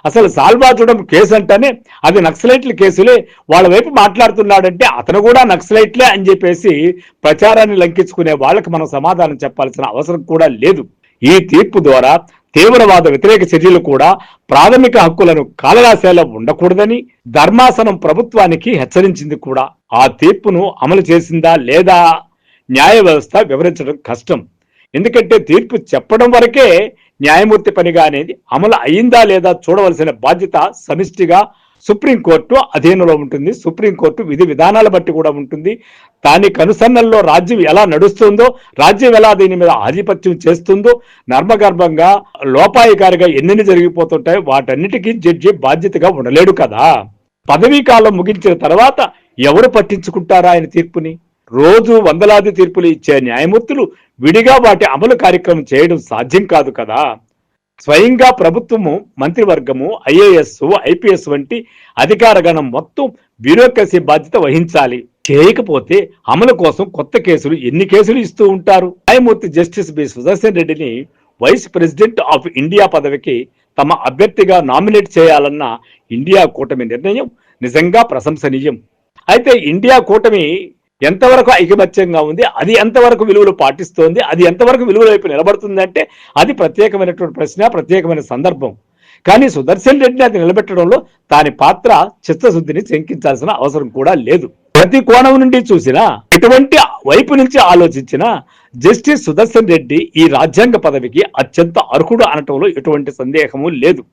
అసలు సాల్వాచూడం కేసు అంటేనే అది నక్సలైట్ల కేసులే, వాళ్ళ వైపు మాట్లాడుతున్నాడంటే అతను కూడా నక్సలైట్లే అని చెప్పేసి ప్రచారాన్ని లంకించుకునే వాళ్ళకి మనం సమాధానం చెప్పాల్సిన అవసరం కూడా లేదు. ఈ తీర్పు ద్వారా తీవ్రవాద వ్యతిరేక చర్యలు కూడా ప్రాథమిక హక్కులను కాలరాసేలా ఉండకూడదని ధర్మాసనం ప్రభుత్వానికి హెచ్చరించింది కూడా. ఆ తీర్పును అమలు చేసిందా లేదా న్యాయ వ్యవస్థ వివరించడం కష్టం. ఎందుకంటే తీర్పు చెప్పడం వరకే న్యాయమూర్తి పనిగా అనేది అమలు అయిందా లేదా చూడవలసిన బాధ్యత సమిష్టిగా సుప్రీంకోర్టు అధీనంలో ఉంటుంది. సుప్రీంకోర్టు విధి విధానాల బట్టి కూడా ఉంటుంది. దాని కనుసన్నల్లో రాజ్యం ఎలా నడుస్తుందో, రాజ్యం ఎలా దీని మీద ఆధిపత్యం చేస్తుందో, నర్మగర్భంగా లోపాయికారిగా ఎన్ని జరిగిపోతుంటాయో వాటన్నిటికీ జడ్జి బాధ్యతగా ఉండలేడు కదా. పదవీ కాలం ముగించిన తర్వాత ఎవరు పట్టించుకుంటారా ఆయన తీర్పుని? రోజు వందలాది తీర్పులు ఇచ్చే న్యాయమూర్తులు విడిగా వాటి అమలు కార్యక్రమం చేయడం సాధ్యం కాదు కదా. స్వయంగా ప్రభుత్వము, మంత్రివర్గము, ఐఏఎస్, ఐపీఎస్ వంటి అధికార గణం మొత్తం బ్యూరోక్రసీ బాధ్యత వహించాలి. చేయకపోతే అమలు కోసం కొత్త కేసులు ఎన్ని కేసులు ఇస్తూ ఉంటారు. న్యాయమూర్తి జస్టిస్ బి సుదర్శన్ రెడ్డిని వైస్ ప్రెసిడెంట్ ఆఫ్ ఇండియా పదవికి తమ అభ్యర్థిగా నామినేట్ చేయాలన్న ఇండియా కూటమి నిర్ణయం నిజంగా ప్రశంసనీయం. అయితే ఇండియా కూటమి ఎంతవరకు ఐకమత్యంగా ఉంది, అది ఎంతవరకు విలువలు పాటిస్తోంది, అది ఎంతవరకు విలువల వైపు నిలబడుతుంది అంటే అది ప్రత్యేకమైనటువంటి ప్రశ్న, ప్రత్యేకమైన సందర్భం. కానీ సుదర్శన్ రెడ్డిని అది నిలబెట్టడంలో దాని పాత్ర చిత్తశుద్ధిని శంకించాల్సిన అవసరం కూడా లేదు. ప్రతి కోణం నుండి చూసినా, ఎటువంటి వైపు నుంచి ఆలోచించినా జస్టిస్ సుదర్శన్ రెడ్డి ఈ రాజ్యాంగ పదవికి అత్యంత అర్హుడు అనటంలో ఎటువంటి సందేహము లేదు.